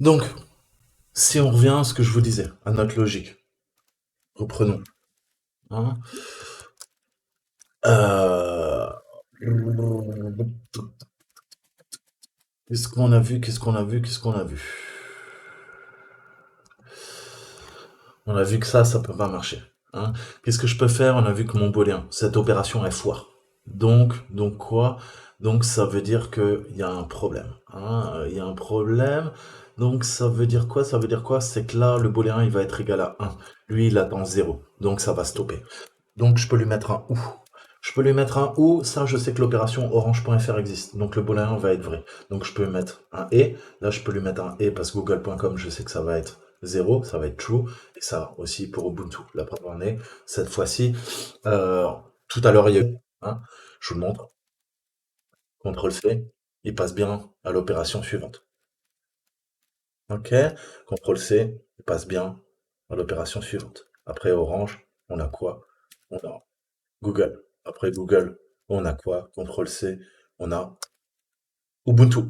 Donc, si on revient à ce que je vous disais, à notre logique, reprenons. Hein. Euh, Qu'est-ce qu'on a vu? Qu'est-ce qu'on a vu? Qu'est-ce qu'on a vu? On a vu que ça peut pas marcher. Hein. Qu'est-ce que je peux faire? On a vu que mon booléen, cette opération est foire. Donc quoi? Donc ça veut dire qu'il y a un problème. Hein. Il y a un problème. Donc ça veut dire quoi? Ça veut dire quoi? C'est que là, le booléen, il va être égal à 1. Lui, il attend 0. Donc ça va stopper. Donc je peux lui mettre un OU. Je peux lui mettre un OU, ça je sais que l'opération orange.fr existe, donc le booléen va être vrai. Donc je peux mettre un et, là je peux lui mettre un et parce que google.com je sais que ça va être 0, ça va être true, et ça aussi pour Ubuntu. La preuve en est, cette fois-ci, euh, tout à l'heure il y a eu, hein, je vous le montre, CTRL-C, il passe bien à l'opération suivante. Ok, CTRL-C, il passe bien à l'opération suivante. Après orange, on a quoi? On a Google. Après Google, on a quoi? CTRL-C, on a Ubuntu.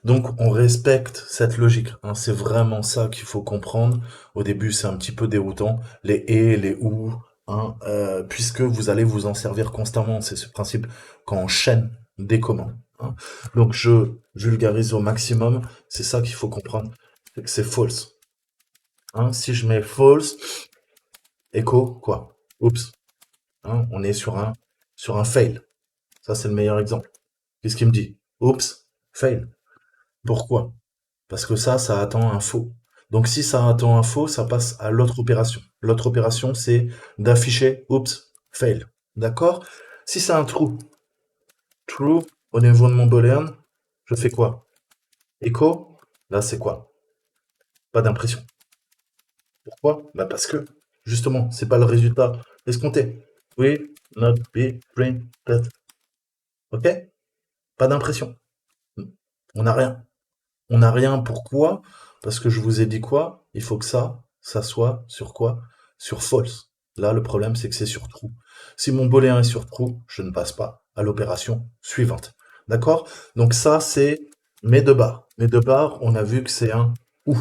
Donc on respecte cette logique. Hein. C'est vraiment ça qu'il faut comprendre. Au début, c'est un petit peu déroutant. Les et, les ou, hein, puisque vous allez vous en servir constamment. C'est ce principe quand on chaîne des commandes. Hein. Donc je vulgarise au maximum. C'est ça qu'il faut comprendre. C'est que c'est false. Hein. Si je mets false, echo, quoi? Oups. Hein, on est sur un fail. Ça, c'est le meilleur exemple. Qu'est-ce qu'il me dit? Oups, fail. Pourquoi? Parce que ça attend un faux. Donc si ça attend un faux, ça passe à l'autre opération. L'autre opération, c'est d'afficher oups, fail. D'accord? Si c'est un true, au niveau de mon boolean, je fais quoi? Echo, là c'est quoi? Pas d'impression. Pourquoi? Bah parce que, justement, c'est pas le résultat escompté. Oui, not be printed. Ok? Pas d'impression. On n'a rien. On n'a rien, pourquoi? Parce que je vous ai dit quoi? Il faut que ça soit sur quoi? Sur false. Là, le problème, c'est que c'est sur true. Si mon booléen est sur true, je ne passe pas à l'opération suivante. D'accord? Donc ça, c'est mes deux barres. Mes deux barres, on a vu que c'est un ou,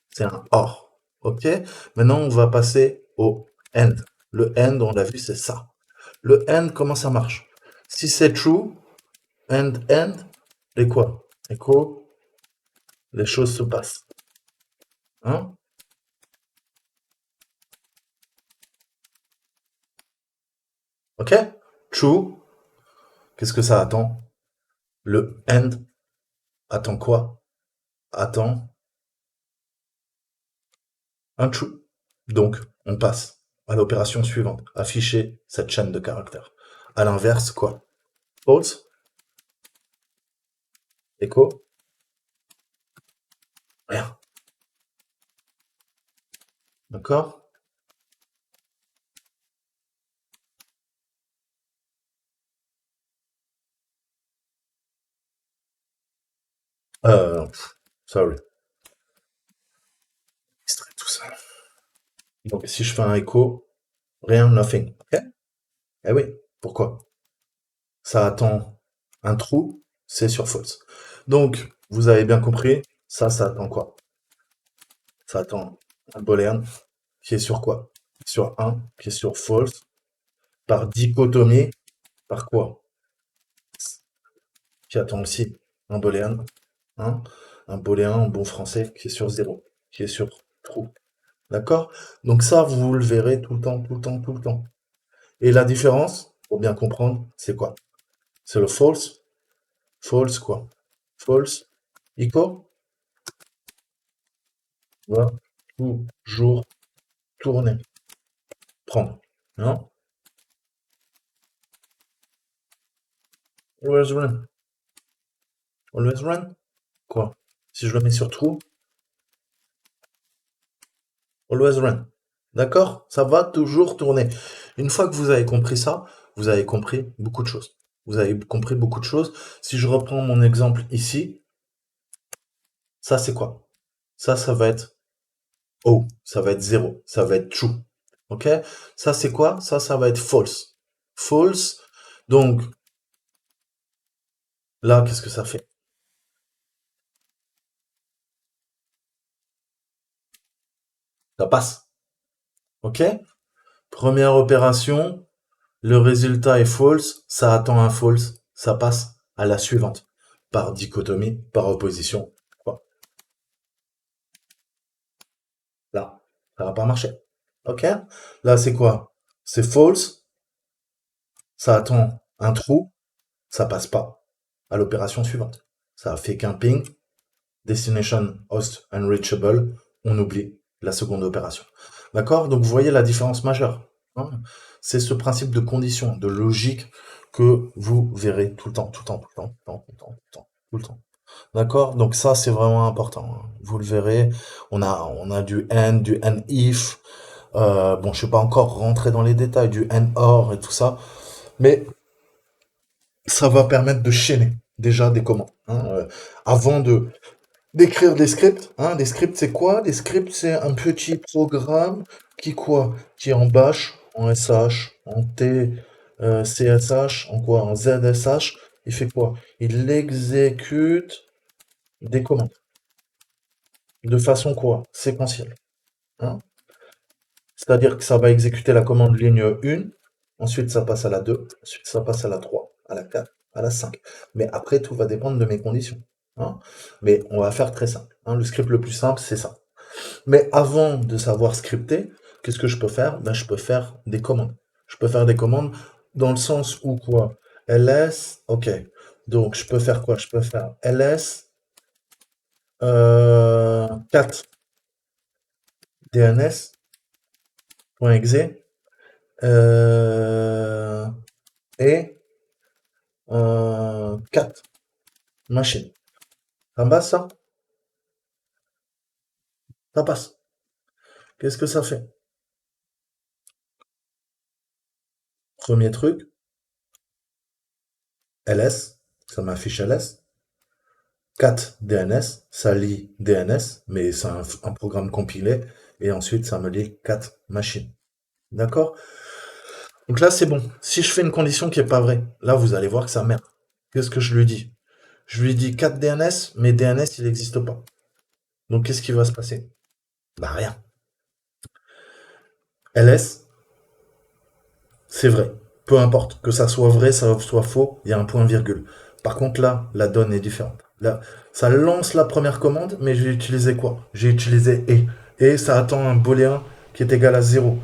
c'est un or. Ok? Maintenant, on va passer au end. Le end, on l'a vu, c'est ça. Le end, comment ça marche? Si c'est true, end, et quoi? Echo, les choses se passent. Hein? Ok? True, qu'est-ce que ça attend? Le end attend quoi? Attend un true. Donc, on passe à l'opération suivante. Afficher cette chaîne de caractères. À l'inverse, quoi? False, echo, rien. D'accord? Sorry. Extrait tout ça. Donc, si je fais un echo, rien, nothing. Ok? Eh oui. Pourquoi? Ça attend un true, c'est sur false. Donc, vous avez bien compris, ça attend quoi? Ça attend un boolean qui est sur quoi? Sur un, qui est sur false, par dichotomie, par quoi? Qui attend aussi un booléen, hein? Un booléen en bon français qui est sur zéro, qui est sur true. D'accord? Donc ça, vous le verrez tout le temps, tout le temps, tout le temps. Et la différence, pour bien comprendre, c'est quoi? C'est le false. False quoi? False, echo, va toujours tourner. Prendre. Non? Always run. Always run? Quoi? Si je le mets sur true, always run. D'accord? Ça va toujours tourner. Une fois que vous avez compris ça, vous avez compris beaucoup de choses. Vous avez compris beaucoup de choses. Si je reprends mon exemple ici, ça c'est quoi? Ça va être oh, ça va être zéro, ça va être true. Ok? Ça c'est quoi? Ça va être false. False. Donc là, qu'est-ce que ça fait? Ça passe. OK? Première opération, le résultat est false, ça attend un false, ça passe à la suivante. Par dichotomie, par opposition. Quoi. Là, ça va pas marcher. OK? Là, c'est quoi? C'est false, ça attend un trou, ça passe pas à l'opération suivante. Ça fait qu'un ping, destination host unreachable, on oublie la seconde opération. D'accord? Donc vous voyez la différence majeure. Hein. C'est ce principe de condition, de logique que vous verrez tout le temps, tout le temps, tout le temps, tout le temps, tout le temps, tout le temps, tout le temps. D'accord? Donc ça, c'est vraiment important. Hein. Vous le verrez. On a du and, du and if. Bon, je ne suis pas encore rentré dans les détails du and or et tout ça, mais ça va permettre de chaîner déjà des commandes. Hein. Avant d'écrire des scripts, hein, des scripts c'est quoi? Des scripts c'est un petit programme qui quoi? Qui est en bash, en SH, en T, CSH, en quoi? En ZSH. Il fait quoi? Il exécute des commandes. De façon quoi? Séquentielle. Hein. C'est-à-dire que ça va exécuter la commande ligne 1, ensuite ça passe à la 2, ensuite ça passe à la 3, à la 4, à la 5. Mais après, tout va dépendre de mes conditions. Hein. Mais on va faire très simple. Hein. Le script le plus simple, c'est ça. Mais avant de savoir scripter, qu'est-ce que je peux faire? Ben, je peux faire des commandes. Je peux faire des commandes dans le sens où quoi? ls, ok. Donc je peux faire quoi? Je peux faire ls 4 dns.exe et 4 machines. Ça passe ça? Ça passe. Qu'est-ce que ça fait? Premier truc, ls, ça m'affiche ls. 4 DNS, ça lit DNS, mais c'est un programme compilé, et ensuite ça me lit 4 machines. D'accord? Donc là c'est bon. Si je fais une condition qui est pas vraie, là vous allez voir que ça merde. Qu'est-ce que je lui dis? Je lui dis 4 DNS, mais DNS il n'existe pas. Donc qu'est-ce qui va se passer? Bah rien. ls, c'est vrai. Peu importe, que ça soit vrai, ça soit faux, il y a un point virgule. Par contre là, la donne est différente. Là, ça lance la première commande, mais j'ai utilisé quoi? J'ai utilisé et. Et ça attend un booléen qui est égal à 0.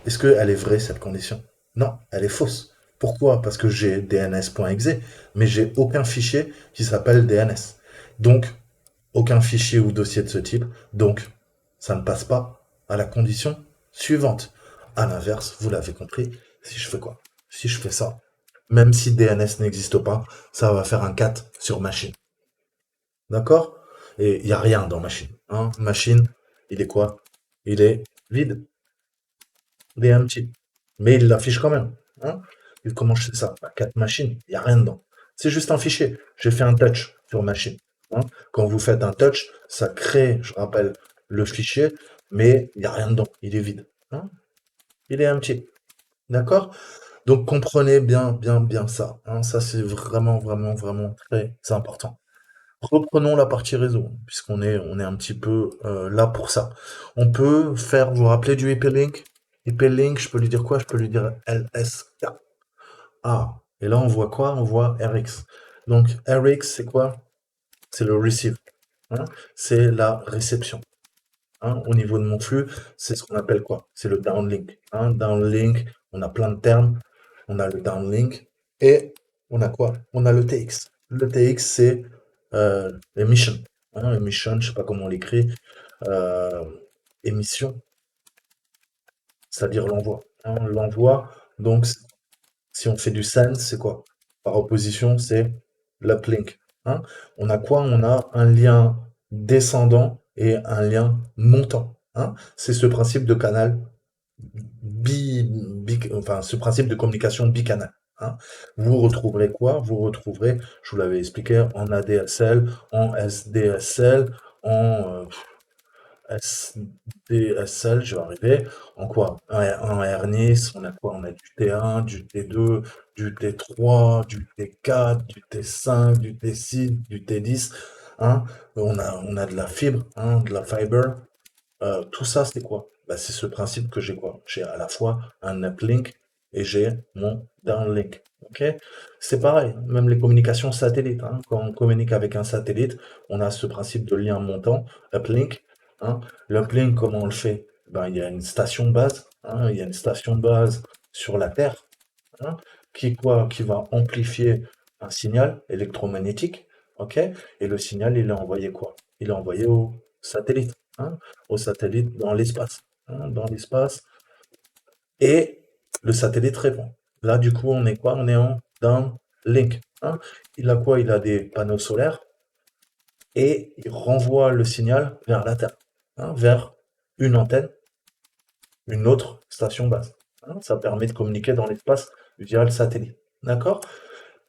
Est-ce qu'elle est vraie cette condition? Non, elle est fausse. Pourquoi? Parce que j'ai dns.exe, mais j'ai aucun fichier qui s'appelle DNS. Donc, aucun fichier ou dossier de ce type. Donc, ça ne passe pas à la condition suivante. À l'inverse, vous l'avez compris, si je fais quoi? Si je fais ça, même si DNS n'existe pas, ça va faire un 4 sur machine. D'accord? Et il n'y a rien dans machine. Hein. Machine, il est quoi? Il est vide. Il est empty. Mais il l'affiche quand même. Hein. Et comment je sais ça? 4 machines, il n'y a rien dedans. C'est juste un fichier. J'ai fait un touch sur machine. Hein. Quand vous faites un touch, ça crée, je rappelle, le fichier, mais il n'y a rien dedans. Il est vide. Hein. Il est empty. D'accord? Donc comprenez bien, bien, bien ça. Hein. Ça, c'est vraiment, vraiment, vraiment très important. Reprenons la partie réseau, puisqu'on est un petit peu là pour ça. On peut faire, vous vous rappelez du IP-Link? IP-Link, je peux lui dire quoi? Je peux lui dire LSK. Ah, et là on voit quoi? On voit RX. Donc RX, c'est quoi? C'est le receive. Hein. C'est la réception. Hein. Au niveau de mon flux, c'est ce qu'on appelle quoi? C'est le downlink. Hein. Downlink, on a plein de termes. On a le downlink et on a quoi? On a le TX. Le TX, c'est emission. Hein. Emission, je sais pas comment on l'écrit. Euh, émission, c'est-à-dire l'envoi. Hein. L'envoi, donc si on fait du send, c'est quoi? Par opposition, c'est l'uplink. Hein. On a quoi? On a un lien descendant et un lien montant. Hein. C'est ce principe de canal enfin, ce principe de communication bicanal. Hein. Vous retrouverez quoi? Vous retrouverez, je vous l'avais expliqué, en ADSL, en SDSL, en SDSL, je vais arriver, en quoi? En RNIS, on a quoi? On a du T1, du T2, du T3, du T4, du T5, du T6, du T10. Hein. On a de la fibre, hein, de la fiber. Tout ça, c'est quoi? Bah, c'est ce principe que j'ai quoi? J'ai à la fois un uplink et j'ai mon downlink. OK? C'est pareil, même les communications satellites, hein. Quand on communique avec un satellite, on a ce principe de lien montant, uplink, hein. L'uplink, comment on le fait? Ben, il y a une station de base, hein, il y a une station de base sur la Terre, hein, qui quoi? Qui va amplifier un signal électromagnétique, OK? Et le signal, il est envoyé quoi? Il est envoyé au satellite, hein, au satellite dans l'espace, hein, dans l'espace, et le satellite répond. Là, du coup, on est quoi? On est en downlink, hein. Il a quoi? Il a des panneaux solaires et il renvoie le signal vers la Terre, hein, vers une antenne, une autre station base, hein. Ça permet de communiquer dans l'espace via le satellite. D'accord?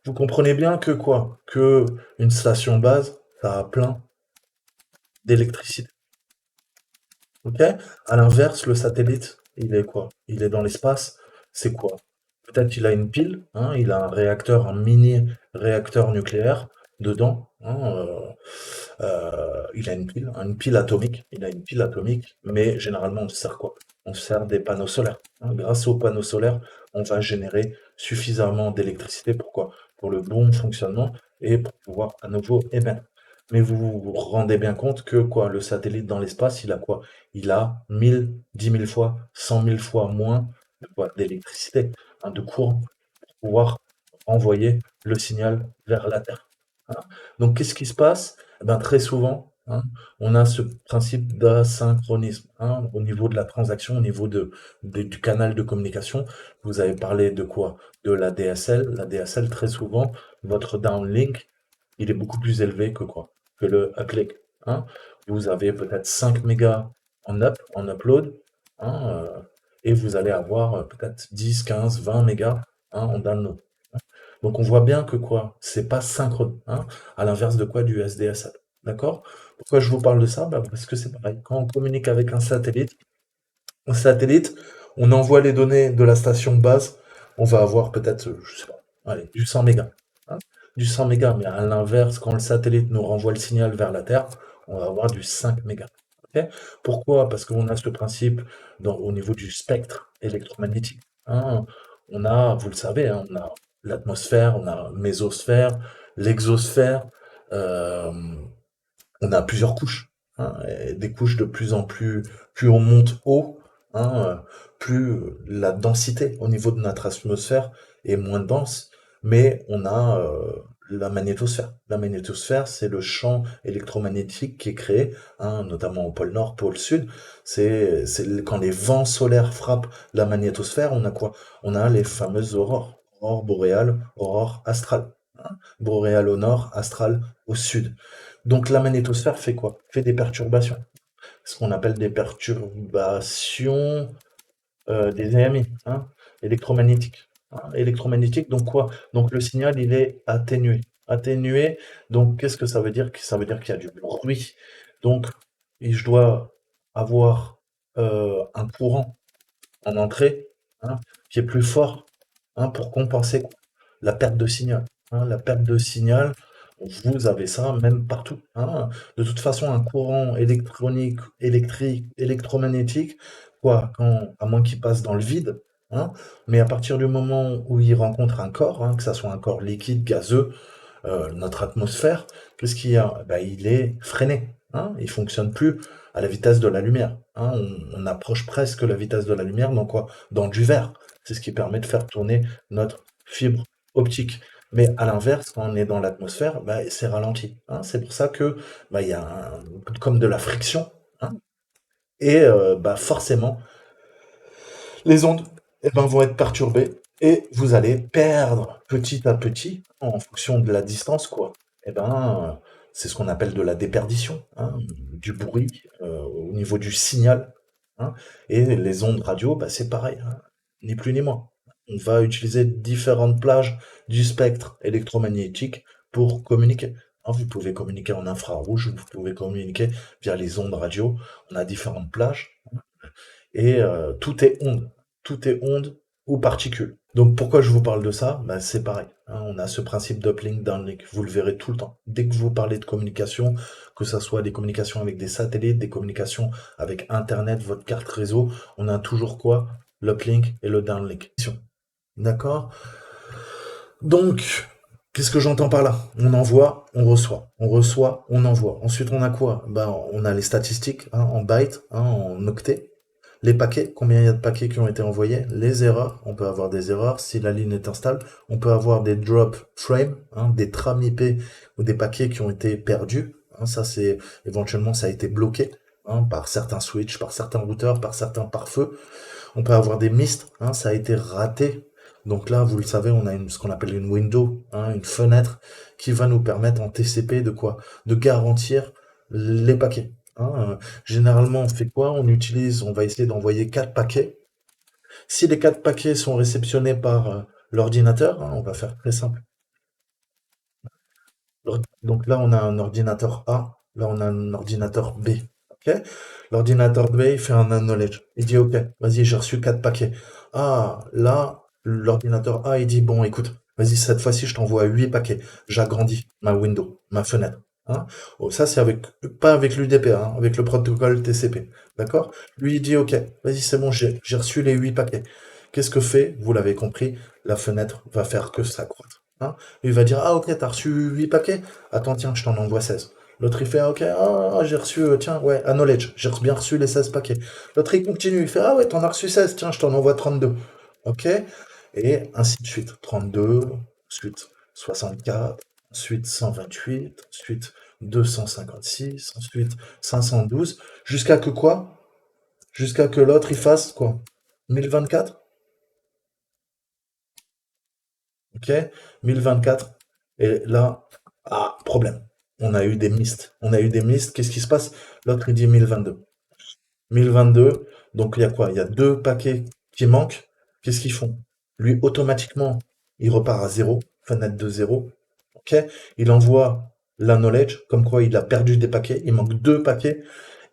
Vous comprenez bien que quoi? Que une station base, ça a plein d'électricité. OK? À l'inverse, le satellite, il est quoi? Il est dans l'espace, c'est quoi? Peut-être qu'il a une pile, hein, il a un réacteur, un mini réacteur nucléaire dedans, hein, il a une pile atomique, il a une pile atomique, mais généralement on se sert quoi? On se sert des panneaux solaires, hein. Grâce aux panneaux solaires, on va générer suffisamment d'électricité pour quoi? Pour le bon fonctionnement et pour pouvoir à nouveau émettre. Mais vous vous rendez bien compte que quoi? Le satellite dans l'espace, il a quoi? Il a 1000, 10 000 fois, 100 000 fois moins de quoi? D'électricité, hein, de courant pour pouvoir envoyer le signal vers la Terre, hein. Donc qu'est-ce qui se passe? Eh ben, très souvent, hein, on a ce principe d'asynchronisme, hein, au niveau de la transaction, au niveau du canal de communication. Vous avez parlé de quoi? De la DSL. La DSL, très souvent, votre downlink, il est beaucoup plus élevé que quoi? Que le uplink, hein. Vous avez peut-être 5 mégas en upload, hein, et vous allez avoir peut-être 10, 15, 20 mégas, hein, en download. Donc on voit bien que quoi? C'est pas synchrone, hein, à l'inverse de quoi? Du SDSL. D'accord? Pourquoi je vous parle de ça? Bah, parce que c'est pareil. Quand on communique avec un satellite, on envoie les données de la station de base, on va avoir peut-être, je sais pas, allez, du 100 mégas, hein, du 100 mégas, mais à l'inverse, quand le satellite nous renvoie le signal vers la Terre, on va avoir du 5 mégas. OK? Pourquoi? Parce qu'on a ce principe au niveau du spectre électromagnétique, hein. On a, vous le savez, hein, on a l'atmosphère, on a mésosphère, l'exosphère, euh, on a plusieurs couches, hein, et des couches de plus en plus on monte haut, hein, plus la densité au niveau de notre atmosphère est moins dense, mais on a la magnétosphère. La magnétosphère, c'est le champ électromagnétique qui est créé, hein, notamment au pôle Nord, pôle Sud. C'est quand les vents solaires frappent la magnétosphère, on a quoi? On a les fameuses aurores, aurore boréale, aurore astrale, hein. Boréale au nord, astrale au sud. Donc la magnétosphère fait quoi? Fait des perturbations. Ce qu'on appelle des perturbations des EMI, hein, électromagnétiques, hein. Électromagnétiques, donc quoi? Donc le signal, il est atténué. Atténué, donc qu'est-ce que ça veut dire? Ça veut dire qu'il y a du bruit. Donc, et je dois avoir un courant en entrée, hein, qui est plus fort, hein, pour compenser la perte de signal, hein. La perte de signal, vous avez ça même partout, hein. De toute façon, un courant électronique, électrique, électromagnétique, quoi, à moins qu'il passe dans le vide, hein, mais à partir du moment où il rencontre un corps, hein, que ça soit un corps liquide, gazeux, notre atmosphère, qu'est-ce qu'il y a? Bah, il est freiné, hein, il fonctionne plus à la vitesse de la lumière, hein. On approche presque la vitesse de la lumière dans quoi? Dans du verre. C'est ce qui permet de faire tourner notre fibre optique. Mais à l'inverse, quand on est dans l'atmosphère, bah, c'est ralenti, hein. C'est pour ça que bah, il y a comme de la friction, hein, et bah, forcément, les ondes, eh ben, vont être perturbées et vous allez perdre petit à petit, en fonction de la distance, quoi. Eh ben, c'est ce qu'on appelle de la déperdition, hein, du bruit au niveau du signal, hein. Et les ondes radio, bah, c'est pareil, hein, ni plus ni moins. On va utiliser différentes plages du spectre électromagnétique pour communiquer, hein. Vous pouvez communiquer en infrarouge, vous pouvez communiquer via les ondes radio. On a différentes plages et tout est onde. Tout est onde ou particules. Donc pourquoi je vous parle de ça? Bah, c'est pareil, hein, on a ce principe d'uplink, downlink, vous le verrez tout le temps. Dès que vous parlez de communication, que ça soit des communications avec des satellites, des communications avec Internet, votre carte réseau, on a toujours quoi? L'uplink et le downlink. D'accord? Donc, qu'est-ce que j'entends par là? On envoie, on reçoit, on envoie. Ensuite, on a quoi? Ben, on a les statistiques, hein, en bytes, hein, en octets. Les paquets, combien il y a de paquets qui ont été envoyés, les erreurs, on peut avoir des erreurs si la ligne est instable, on peut avoir des drop frames, hein, des trames IP ou des paquets qui ont été perdus, hein, ça c'est éventuellement ça a été bloqué, hein, par certains switches, par certains routeurs, par certains pare-feux. On peut avoir des mists, hein, ça a été raté. Donc là, vous le savez, on a ce qu'on appelle une window, hein, une fenêtre qui va nous permettre en TCP de quoi? De garantir les paquets, hein. Généralement, on fait quoi? On va essayer d'envoyer 4 paquets. Si les 4 paquets sont réceptionnés par l'ordinateur, hein, on va faire très simple. Donc là, on a un ordinateur A, là, on a un ordinateur B. Ok. L'ordinateur B, il fait un acknowledge. Il dit, OK, vas-y, j'ai reçu 4 paquets. Ah, là, l'ordinateur A, il dit, bon, écoute, vas-y, cette fois-ci, je t'envoie 8 paquets. J'agrandis ma window, ma fenêtre. Hein. Oh, ça, c'est pas avec l'UDP, hein, avec le protocole TCP. D'accord? Lui, il dit, OK, vas-y, c'est bon, j'ai reçu les 8 paquets. Qu'est-ce que fait? Vous l'avez compris, la fenêtre va faire que ça croître. Hein. Il va dire, ah ok, t'as reçu 8 paquets? Attends, tiens, je t'en envoie 16. L'autre, il fait, ah, ok, j'ai reçu, tiens, ouais, acknowledge, j'ai bien reçu les 16 paquets. L'autre, il continue, il fait, ah ouais, t'en as reçu 16, tiens, je t'en envoie 32. Ok? Et ainsi de suite. 32, ensuite 64, ensuite 128, ensuite 256, ensuite 512, jusqu'à que quoi? Jusqu'à que l'autre, il fasse quoi? 1024? Ok, 1024. Et là, ah, problème. On a eu des mistes. On a eu des mistes. Qu'est-ce qui se passe? L'autre, il dit 1022. 1022. Donc, il y a quoi? Il y a deux paquets qui manquent. Qu'est-ce qu'ils font? Lui, automatiquement, il repart à zéro. Fenêtre de zéro. Ok? Il envoie la knowledge, comme quoi il a perdu des paquets. Il manque deux paquets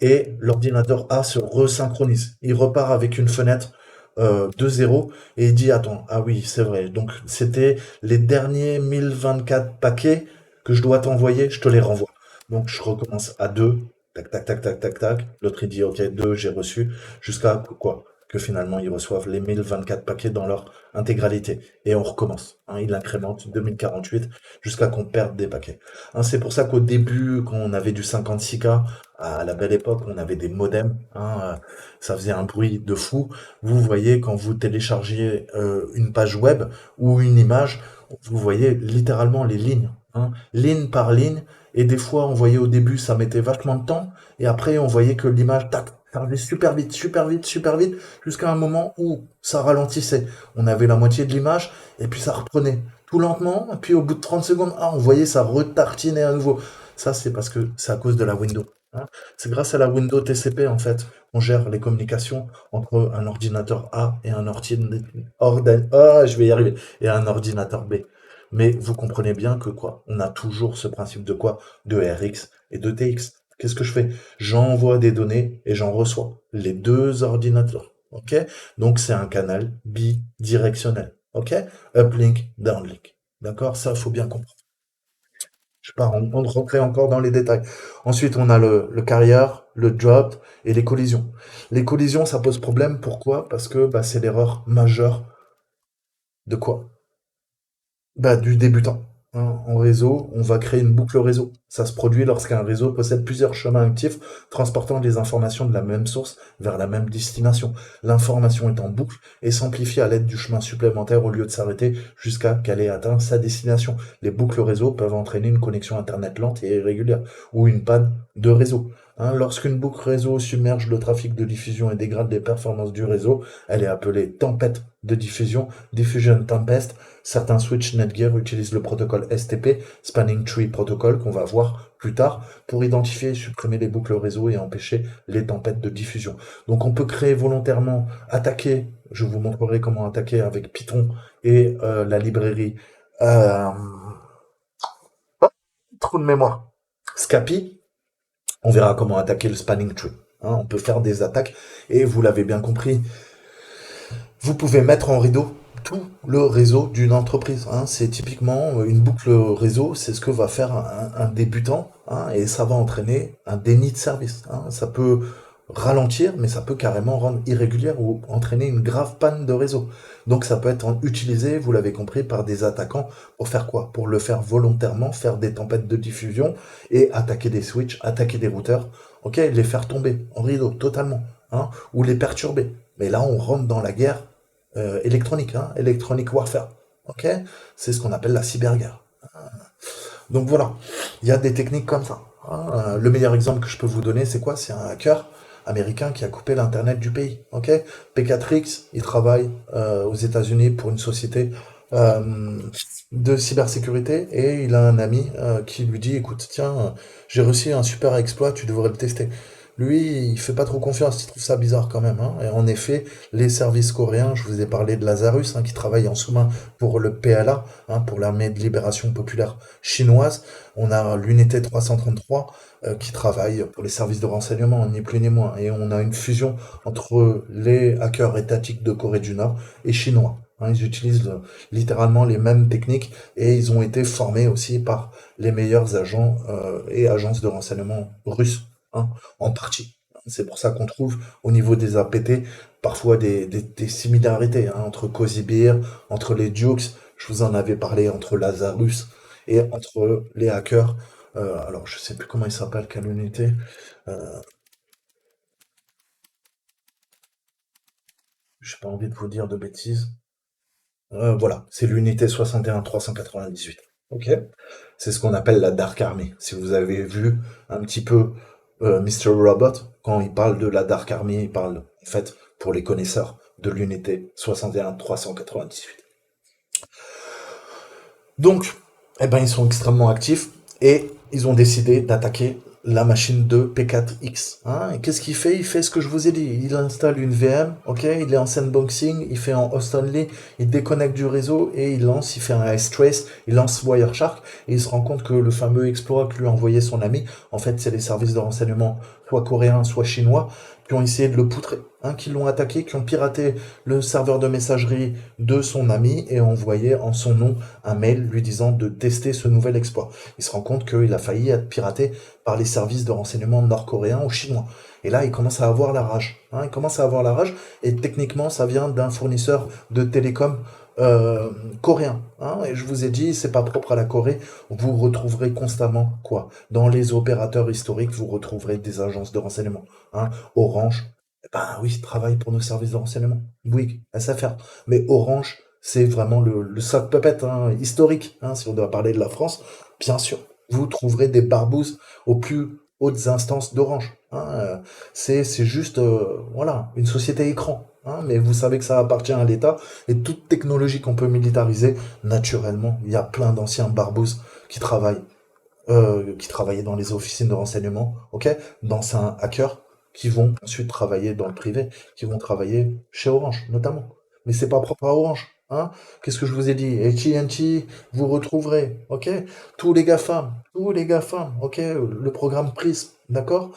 et l'ordinateur A se resynchronise. Il repart avec une fenêtre de 0 et il dit attends, ah oui, c'est vrai. Donc c'était les derniers 1024 paquets que je dois t'envoyer, je te les renvoie. Donc je recommence à 2, tac tac tac tac tac tac. L'autre il dit OK, 2, j'ai reçu jusqu'à quoi? Que finalement ils reçoivent les 1024 paquets dans leur intégralité. Et on recommence. Hein, il incrémente 2048 jusqu'à qu'on perde des paquets. Hein, c'est pour ça qu'au début, quand on avait du 56K, à la belle époque, on avait des modems, hein, ça faisait un bruit de fou. Vous voyez, quand vous téléchargiez une page web ou une image, vous voyez littéralement les lignes, hein, ligne par ligne. Et des fois, on voyait au début, ça mettait vachement de temps. Et après, on voyait que l'image, tac, ça allait super vite, super vite, super vite, jusqu'à un moment où ça ralentissait. On avait la moitié de l'image, et puis ça reprenait tout lentement. Et puis au bout de 30 secondes, ah, on voyait ça retartiner à nouveau. Ça, c'est parce que c'est à cause de la window. Hein. C'est grâce à la window TCP, en fait, on gère les communications entre un ordinateur A et un je vais y arriver, et un ordinateur B. Mais vous comprenez bien que quoi? On a toujours ce principe de quoi? De RX et de TX. Qu'est-ce que je fais? J'envoie des données et j'en reçois. Les deux ordinateurs. OK? Donc c'est un canal bidirectionnel. OK? Uplink, downlink. D'accord? Ça, il faut bien comprendre. Je ne vais pas rentrer encore dans les détails. Ensuite, on a le carrier, le drop et les collisions. Les collisions, ça pose problème. Pourquoi? Parce que bah, c'est l'erreur majeure de quoi? Bah, du débutant. Hein. En réseau, on va créer une boucle réseau. Ça se produit lorsqu'un réseau possède plusieurs chemins actifs transportant des informations de la même source vers la même destination. L'information est en boucle et s'amplifie à l'aide du chemin supplémentaire au lieu de s'arrêter jusqu'à qu'elle ait atteint sa destination. Les boucles réseau peuvent entraîner une connexion Internet lente et irrégulière ou une panne de réseau. Hein, lorsqu'une boucle réseau submerge le trafic de diffusion et dégrade les performances du réseau, elle est appelée tempête de diffusion, diffusion tempest. Certains switch Netgear utilisent le protocole STP, Spanning Tree Protocol, qu'on va voir plus tard, pour identifier et supprimer les boucles réseau et empêcher les tempêtes de diffusion. Donc on peut créer volontairement, attaquer, je vous montrerai comment attaquer avec Python et la librairie euh, trou de mémoire. Scapy, on verra comment attaquer le Spanning Tree. Hein, on peut faire des attaques, et vous l'avez bien compris, Vous pouvez mettre en rideau tout le réseau d'une entreprise, hein. C'est typiquement une boucle réseau, c'est ce que va faire un débutant, hein, et ça va entraîner un déni de service, hein. Ça peut ralentir, mais ça peut carrément rendre irrégulière ou entraîner une grave panne de réseau. Donc ça peut être utilisé, vous l'avez compris, par des attaquants pour faire quoi? Pour le faire volontairement, faire des tempêtes de diffusion et attaquer des switches, attaquer des routeurs, ok, les faire tomber en rideau totalement, hein, ou les perturber. Mais là, on rentre dans la guerre électronique, hein, electronic warfare. Ok, c'est ce qu'on appelle la cyberguerre. Donc voilà, il y a des techniques comme ça, hein. Le meilleur exemple que je peux vous donner, c'est quoi? C'est un hacker américain qui a coupé l'internet du pays. Ok, P4X, il travaille aux États-Unis pour une société euh, de cybersécurité et il a un ami qui lui dit, écoute, tiens, j'ai réussi un super exploit, tu devrais le tester. Lui, il fait pas trop confiance, il trouve ça bizarre quand même, hein. Et en effet, les services coréens, je vous ai parlé de Lazarus, hein, qui travaille en sous-main pour le PLA, hein, pour l'armée de libération populaire chinoise. On a l'unité 333 qui travaille pour les services de renseignement, ni plus ni moins. Et on a une fusion entre les hackers étatiques de Corée du Nord et chinois, hein. Ils utilisent littéralement les mêmes techniques et ils ont été formés aussi par les meilleurs agents et agences de renseignement russes, hein, en partie. C'est pour ça qu'on trouve au niveau des APT parfois des similarités, hein, entre Cozy Beer, entre les Dukes, je vous en avais parlé, entre Lazarus et entre les hackers. Alors je sais plus comment il s'appelle, quelle unité. Euh, j'ai pas envie de vous dire de bêtises. Voilà, c'est l'unité 61-398. Ok? C'est ce qu'on appelle la Dark Army. Si vous avez vu un petit peu Mr. Robot, quand il parle de la Dark Army, il parle, en fait, pour les connaisseurs, de l'unité 61-398. Donc, eh ben, ils sont extrêmement actifs et ils ont décidé d'attaquer la machine de P4X, hein. Et qu'est-ce qu'il fait? Il fait ce que je vous ai dit. Il installe une VM, ok, il est en sandboxing, il fait en host only, il déconnecte du réseau et il lance, il fait un ice-trace, il lance Wireshark et il se rend compte que le fameux exploit que lui a envoyé son ami, en fait, c'est les services de renseignement, soit coréens, soit chinois, qui ont essayé de le poutrer, hein, qui l'ont attaqué, qui ont piraté le serveur de messagerie de son ami et envoyé en son nom un mail lui disant de tester ce nouvel exploit. Il se rend compte qu'il a failli être piraté par les services de renseignement nord-coréens ou chinois. Et là, il commence à avoir la rage, hein, il commence à avoir la rage, et techniquement, ça vient d'un fournisseur de télécom euh, coréen, hein. Et je vous ai dit, c'est pas propre à la Corée. Vous retrouverez constamment quoi? Dans les opérateurs historiques, vous retrouverez des agences de renseignement, hein. Orange, eh ben oui, travaille pour nos services de renseignement. Bouygues, SFR. Mais Orange, c'est vraiment le sock puppet, hein, historique, hein, si on doit parler de la France. Bien sûr, vous trouverez des barbouzes aux plus hautes instances d'Orange, hein. C'est juste, voilà, une société écran, hein, mais vous savez que ça appartient à l'État et toute technologie qu'on peut militariser, naturellement, il y a plein d'anciens barbouzes qui travaillent qui travaillaient dans les officines de renseignement, ok, d'anciens hackers qui vont ensuite travailler dans le privé, qui vont travailler chez Orange, notamment. Mais c'est pas propre à Orange, hein. Qu'est-ce que je vous ai dit? AT&T, vous retrouverez, ok, tous les GAFAM, ok, le programme Prism, d'accord?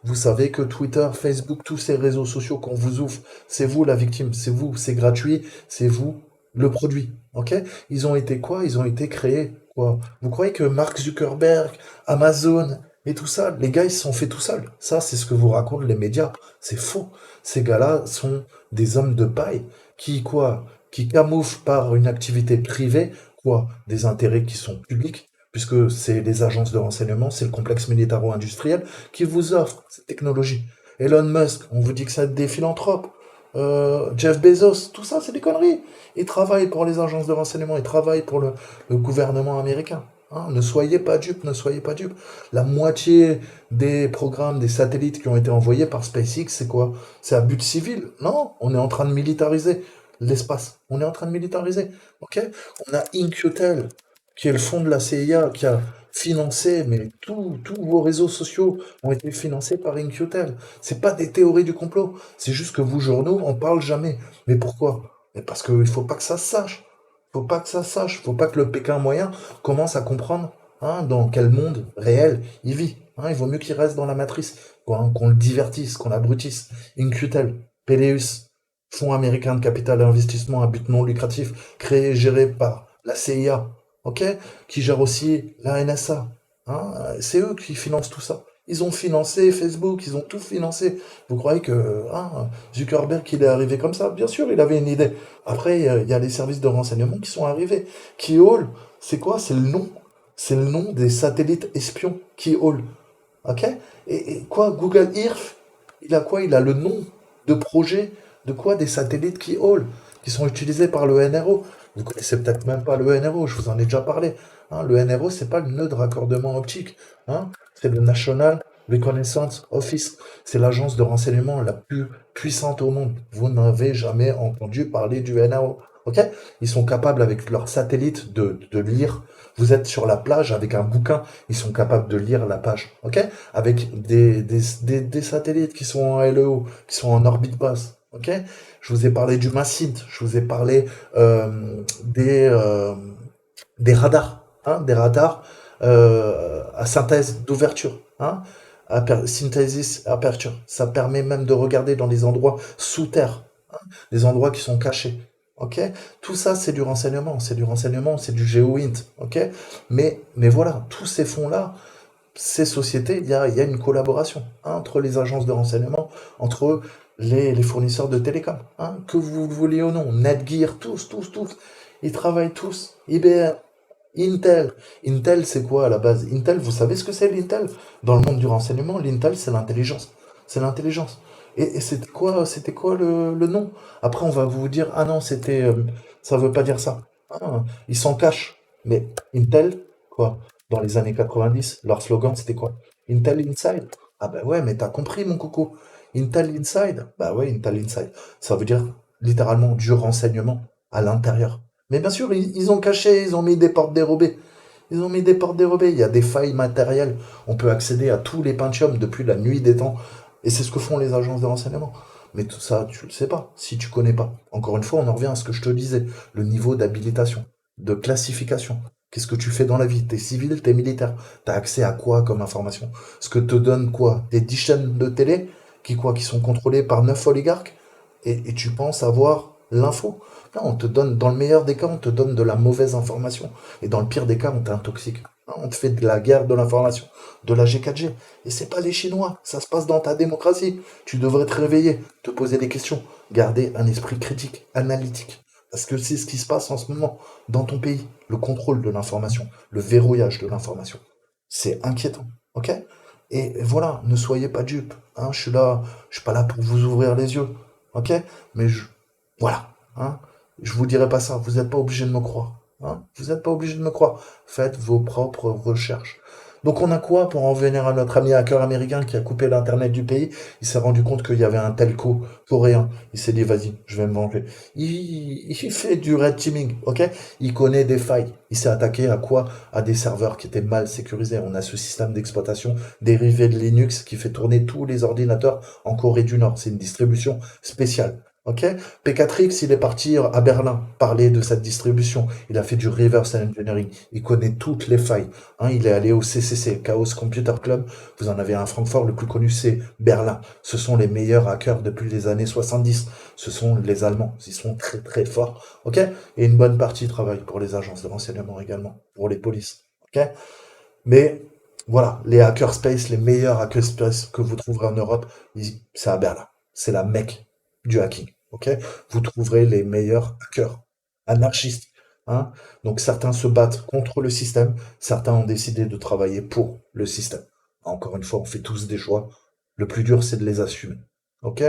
Vous savez que Twitter, Facebook, tous ces réseaux sociaux qu'on vous ouvre, c'est vous la victime, c'est vous, c'est gratuit, c'est vous le produit, ok? Ils ont été quoi? Ils ont été créés, quoi? Vous croyez que Mark Zuckerberg, Amazon et tout ça, les gars, ils se sont fait tout seuls. Ça, c'est ce que vous racontent les médias. C'est faux. Ces gars-là sont des hommes de paille qui, quoi, qui camouflent par une activité privée, quoi, des intérêts qui sont publics, puisque c'est les agences de renseignement, c'est le complexe militaro-industriel qui vous offre cette technologie. Elon Musk, on vous dit que c'est des philanthropes. Jeff Bezos, tout ça, c'est des conneries. Ils travaillent pour les agences de renseignement, ils travaillent pour le gouvernement américain, hein. Ne soyez pas dupes, ne soyez pas dupes. La moitié des programmes, des satellites qui ont été envoyés par SpaceX, c'est quoi? C'est à but civil? Non, on est en train de militariser l'espace. On est en train de militariser. Ok? On a InQtel, qui est le fonds de la CIA, qui a financé, mais tous vos réseaux sociaux ont été financés par InQtel. C'est pas des théories du complot. C'est juste que vous, journaux, on parle jamais. Mais pourquoi? Mais parce qu'il faut pas que ça se sache. Faut pas que ça se sache. Faut pas que le Pékin moyen commence à comprendre, hein, dans quel monde réel il vit, hein. Il vaut mieux qu'il reste dans la matrice, quoi, hein, qu'on le divertisse, qu'on l'abrutisse. InQtel, Peleus, Fonds américain de capital et investissement à but non lucratif, créé et géré par la CIA, ok? Qui gère aussi la NSA. Hein, c'est eux qui financent tout ça. Ils ont financé Facebook, ils ont tout financé. Vous croyez que Zuckerberg, il est arrivé comme ça? Bien sûr, il avait une idée. Après, il y a les services de renseignement qui sont arrivés. Keyhole, c'est quoi? C'est le nom. C'est le nom des satellites espions. Keyhole. Ok? Et quoi? Google Earth, il a quoi? Il a le nom de projet de quoi? Des satellites qui sont utilisés par le NRO. Vous connaissez peut-être même pas le NRO, je vous en ai déjà parlé. Hein, le NRO, c'est pas le nœud de raccordement optique. Hein, c'est le National Reconnaissance Office. C'est l'agence de renseignement la plus puissante au monde. Vous n'avez jamais entendu parler du NRO. Ok? Ils sont capables avec leurs satellites de lire. Vous êtes sur la plage avec un bouquin, ils sont capables de lire la page. Ok? Avec des satellites qui sont en LEO, qui sont en orbite basse. Ok? Je vous ai parlé du MACINT, je vous ai parlé euh, des, euh, des radars, hein, des radars à synthèse d'ouverture, hein, synthesis aperture. Ça permet même de regarder dans des endroits sous terre, hein, des endroits qui sont cachés. Ok? Tout ça, c'est du renseignement, c'est du GeoInt. Ok? Mais voilà, tous ces fonds-là, ces sociétés, il y a une collaboration hein, entre les agences de renseignement, entre les fournisseurs de télécom, hein, que vous le vouliez ou non, Netgear, tous, ils travaillent tous, IBM, Intel. Intel, c'est quoi à la base? Intel, vous savez ce que c'est l'Intel? Dans le monde du renseignement, l'Intel, c'est l'intelligence. C'est l'intelligence. Et c'était quoi le nom? Après, on va vous dire, ah non, ça veut pas dire ça. Ah, ils s'en cachent. Mais Intel, quoi? Dans les années 90, leur slogan, c'était quoi? Intel Inside. Ah bah ouais, mais t'as compris, mon coco. Intel Inside. Bah ouais, Intel Inside. Ça veut dire littéralement du renseignement à l'intérieur. Mais bien sûr, ils ont caché, ils ont mis des portes dérobées. Ils ont mis des portes dérobées. Il y a des failles matérielles. On peut accéder à tous les Pentium depuis la nuit des temps. Et c'est ce que font les agences de renseignement. Mais tout ça, tu le sais pas, si tu connais pas. Encore une fois, on en revient à ce que je te disais. Le niveau d'habilitation, de classification. Qu'est-ce que tu fais dans la vie? T'es civil, t'es militaire. T'as accès à quoi comme information? Ce que te donne quoi? Des 10 chaînes de télé qui sont contrôlées par 9 oligarques? Et tu penses avoir l'info? Non, on te donne, dans le meilleur des cas, on te donne de la mauvaise information. Et dans le pire des cas, on t'intoxique. Hein, on te fait de la guerre de l'information, de la G4G. Et c'est pas les Chinois, ça se passe dans ta démocratie. Tu devrais te réveiller, te poser des questions, garder un esprit critique, analytique. Parce que c'est ce qui se passe en ce moment dans ton pays. Le contrôle de l'information, le verrouillage de l'information. C'est inquiétant, ok? Et voilà, ne soyez pas dupes. Hein, je suis pas là pour vous ouvrir les yeux, ok? Mais voilà, hein? Je vous dirai pas ça. Vous n'êtes pas obligé de me croire. Hein, vous n'êtes pas obligé de me croire. Faites vos propres recherches. Donc on a quoi pour en venir à notre ami hacker américain qui a coupé l'internet du pays? Il s'est rendu compte qu'il y avait un telco coréen. Il s'est dit vas-y, je vais me venger. Il fait du red teaming, ok? Il connaît des failles. Il s'est attaqué à quoi? À des serveurs qui étaient mal sécurisés. On a ce système d'exploitation dérivé de Linux qui fait tourner tous les ordinateurs en Corée du Nord. C'est une distribution spéciale. Ok? P4X, il est parti à Berlin parler de cette distribution. Il a fait du reverse engineering. Il connaît toutes les failles. Hein, il est allé au CCC, Chaos Computer Club. Vous en avez un à Francfort, le plus connu, c'est Berlin. Ce sont les meilleurs hackers depuis les années 70. Ce sont les Allemands. Ils sont très très forts. Ok? Et une bonne partie travaille pour les agences de renseignement également, pour les polices. Ok? Mais voilà, les hackerspace, les meilleurs hackerspace que vous trouverez en Europe, c'est à Berlin. C'est la Mecque du hacking. Ok? Vous trouverez les meilleurs hackers, anarchistes. Hein. Donc certains se battent contre le système, certains ont décidé de travailler pour le système. Encore une fois, on fait tous des choix. Le plus dur, c'est de les assumer. Ok?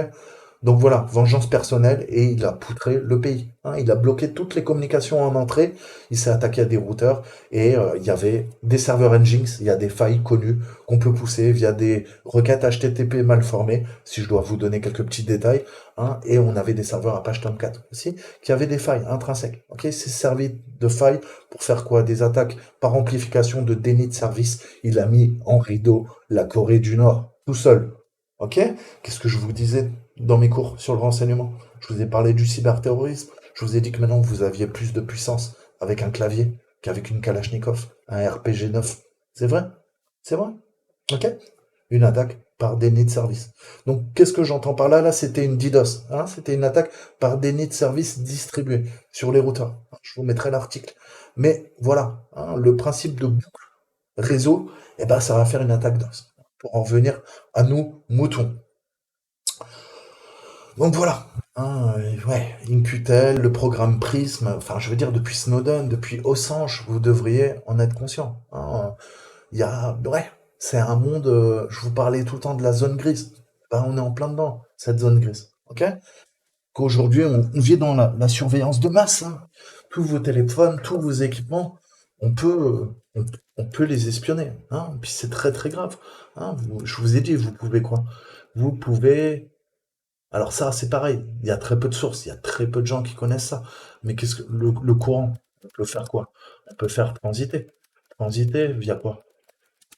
Donc voilà, vengeance personnelle et il a poutré le pays. Hein. Il a bloqué toutes les communications en entrée. Il s'est attaqué à des routeurs et il y avait des serveurs Nginx. Il y a des failles connues qu'on peut pousser via des requêtes HTTP mal formées, si je dois vous donner quelques petits détails. Hein. Et on avait des serveurs Apache Tomcat aussi qui avaient des failles intrinsèques. Ok, c'est servi de failles pour faire quoi? Des attaques par amplification de déni de service. Il a mis en rideau la Corée du Nord tout seul. Ok? Qu'est-ce que je vous disais dans mes cours sur le renseignement? Je vous ai parlé du cyberterrorisme. Je vous ai dit que maintenant vous aviez plus de puissance avec un clavier qu'avec une Kalachnikov, un RPG 9. C'est vrai? C'est vrai? Ok? une attaque par déni de service. Donc, qu'est-ce que j'entends par là? Là, c'était une DDoS, hein, c'était une attaque par déni de service distribué sur les routeurs. Je vous mettrai l'article. Mais voilà, hein, le principe de boucle réseau, eh ben, ça va faire une attaque DOS. Pour en revenir à nous, moutons. Donc voilà, hein, ouais, InQtel, le programme Prism, enfin je veux dire depuis Snowden, depuis Assange, vous devriez en être conscient. Hein. Il y a, ouais, c'est un monde, je vous parlais tout le temps de la zone grise. Ben, on est en plein dedans, cette zone grise. Ok? Qu'aujourd'hui, on vit dans la surveillance de masse. Hein. Tous vos téléphones, tous vos équipements, on peut, on peut les espionner. Hein. Puis c'est très très grave. Hein. Je vous ai dit, vous pouvez quoi? Vous pouvez. Alors ça, c'est pareil. Il y a très peu de sources, il y a très peu de gens qui connaissent ça. Mais qu'est-ce que le courant? On peut faire quoi? On peut faire transiter. Transiter via quoi?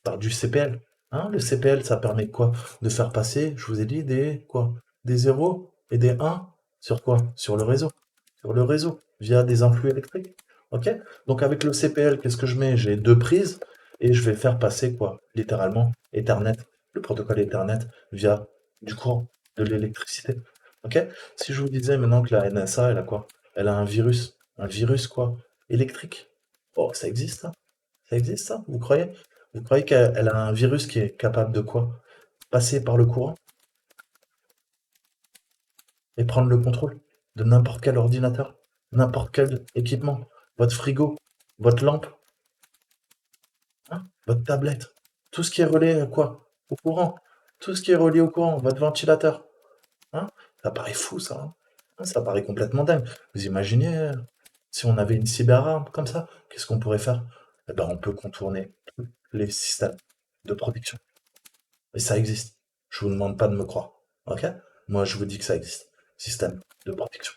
Par du CPL. Hein, le CPL, ça permet de quoi? De faire passer, je vous ai dit, des quoi? Des zéros et des 1 sur quoi? Sur le réseau. Sur le réseau, via des influx électriques. Ok? Donc avec le CPL, qu'est-ce que je mets? J'ai deux prises et je vais faire passer quoi? Littéralement, Ethernet, le protocole Ethernet via du courant, de l'électricité. Ok? Si je vous disais maintenant que la NSA, elle a quoi? Elle a un virus. Un virus quoi? Électrique. Oh, ça existe, ça? Ça existe ça? Vous croyez? Vous croyez qu'elle a un virus qui est capable de quoi? Passer par le courant et prendre le contrôle de n'importe quel ordinateur, n'importe quel équipement, votre frigo, votre lampe, hein, votre tablette, tout ce qui est relié à quoi? Au courant. Tout ce qui est relié au courant, votre ventilateur. Hein? Ça paraît fou ça. Hein. Hein, ça paraît complètement dingue. Vous imaginez si on avait une cyberarme comme ça, qu'est-ce qu'on pourrait faire? Eh ben, on peut contourner tous les systèmes de protection. Et ça existe. Je vous demande pas de me croire. Ok? Moi, je vous dis que ça existe. Système de protection.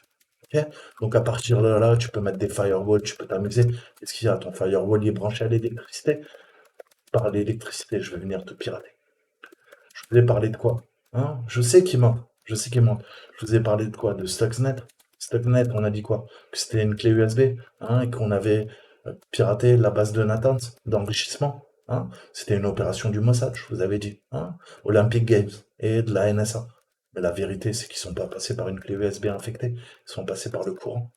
Ok? Donc, à partir de là, tu peux mettre des firewalls, tu peux t'amuser. Qu'est-ce qu'il y a? Ton firewall, il est branché à l'électricité. Par l'électricité, je vais venir te pirater. Je vous ai parlé de quoi? Hein? Je sais qu'il ment. Je sais qu'il ment. Je vous ai parlé de quoi? De Stuxnet. Stuxnet, on a dit quoi? Que c'était une clé USB, hein, et qu'on avait piraté la base de Natanz d'enrichissement. Hein? C'était une opération du Mossad, je vous avais dit. Hein? Olympic Games et de la NSA. Mais la vérité, c'est qu'ils sont pas passés par une clé USB infectée. Ils sont passés par le courant.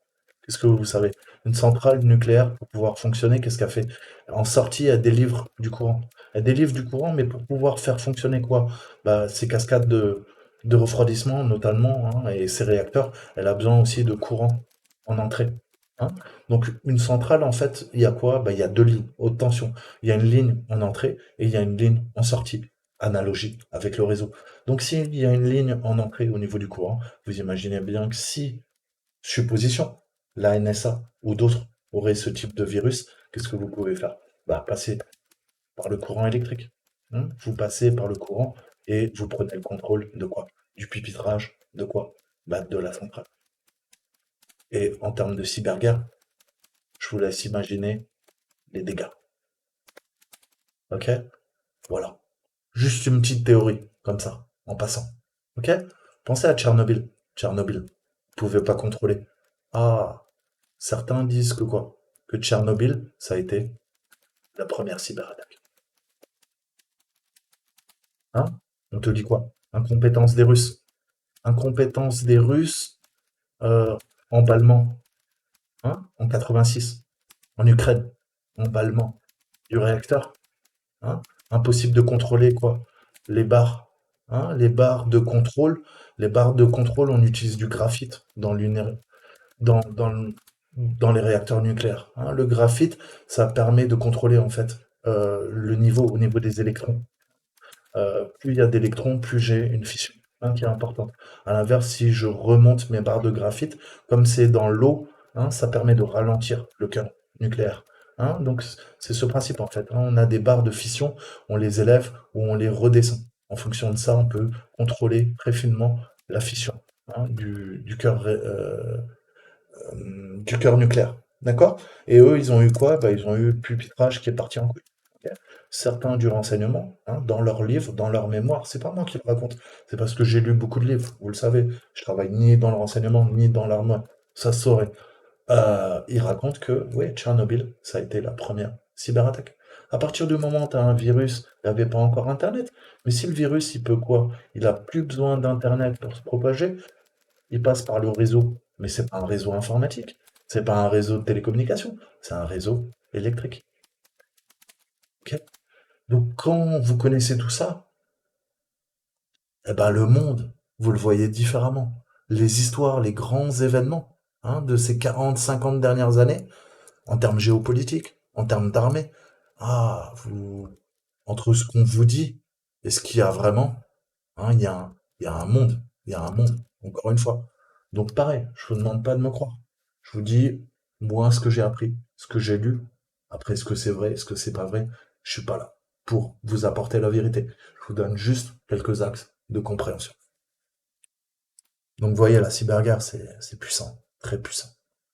Qu'est-ce que vous savez? Une centrale nucléaire, pour pouvoir fonctionner, qu'est-ce qu'elle fait? En sortie, elle délivre du courant. Elle délivre du courant, mais pour pouvoir faire fonctionner quoi? Bah, ces cascades de refroidissement, notamment, hein, et ces réacteurs, elle a besoin aussi de courant en entrée. Hein. Donc, une centrale, en fait, il y a quoi? Bah, il y a deux lignes, haute tension. Il y a une ligne en entrée et il y a une ligne en sortie, analogie avec le réseau. Donc, s'il y a une ligne en entrée au niveau du courant, vous imaginez bien que si supposition, la NSA ou d'autres auraient ce type de virus, qu'est-ce que vous pouvez faire? Bah, passer par le courant électrique. Hein. Vous passez par le courant et vous prenez le contrôle de quoi? Du pupitrage, de quoi? Bah, de la centrale. Et en termes de cyberguerre, je vous laisse imaginer les dégâts. Ok? Voilà. Juste une petite théorie, comme ça, en passant. Ok? Pensez à Tchernobyl. Tchernobyl. Vous pouvez pas contrôler. Ah, certains disent que quoi? Que Tchernobyl, ça a été la première cyberattaque. Hein? On te dit quoi? Incompétence des Russes. Incompétence des Russes, euh, emballement, hein? En 86. En Ukraine. Emballement du réacteur. Hein? Impossible de contrôler quoi? Les barres. Hein? Les barres de contrôle. Les barres de contrôle, on utilise du graphite dans, dans, le- dans les réacteurs nucléaires. Hein? Le graphite, ça permet de contrôler en fait le niveau au niveau des électrons. Plus il y a d'électrons, plus j'ai une fission, hein, qui est importante. À l'inverse, si je remonte mes barres de graphite, comme c'est dans l'eau, hein, ça permet de ralentir le cœur nucléaire. Hein. Donc c'est ce principe en fait. Hein. On a des barres de fission, on les élève ou on les redescend. En fonction de ça, on peut contrôler très finement la fission, hein, du cœur nucléaire. D'accord? Et eux, ils ont eu quoi? Bah, ils ont eu le pupitrage qui est parti en couille. Ok. Certains du renseignement, hein, dans leurs livres, dans leur mémoire, c'est pas moi qui le raconte, c'est parce que j'ai lu beaucoup de livres, vous le savez. Je travaille ni dans le renseignement, ni dans l'armement. Ça se saurait. Ils racontent que, oui, Tchernobyl, ça a été la première cyberattaque. À partir du moment où tu as un virus, il n'y avait pas encore Internet. Mais si le virus, il peut quoi? Il a plus besoin d'Internet pour se propager, il passe par le réseau. Mais c'est pas un réseau informatique, c'est pas un réseau de télécommunications, c'est un réseau électrique. Ok. Donc quand vous connaissez tout ça, eh ben, le monde, vous le voyez différemment. Les histoires, les grands événements de ces 40, 50 dernières années, en termes géopolitiques, en termes d'armée, vous, entre ce qu'on vous dit et ce qu'il y a vraiment, il y a un monde, il y a un monde, encore une fois. Donc pareil, je vous demande pas de me croire. Je vous dis, moi, ce que j'ai appris, ce que j'ai lu, après, est-ce que c'est vrai, est-ce que c'est pas vrai, je suis pas là pour vous apporter la vérité. Je vous donne juste quelques axes de compréhension. Donc, vous voyez, la cyberguerre, c'est puissant, très puissant.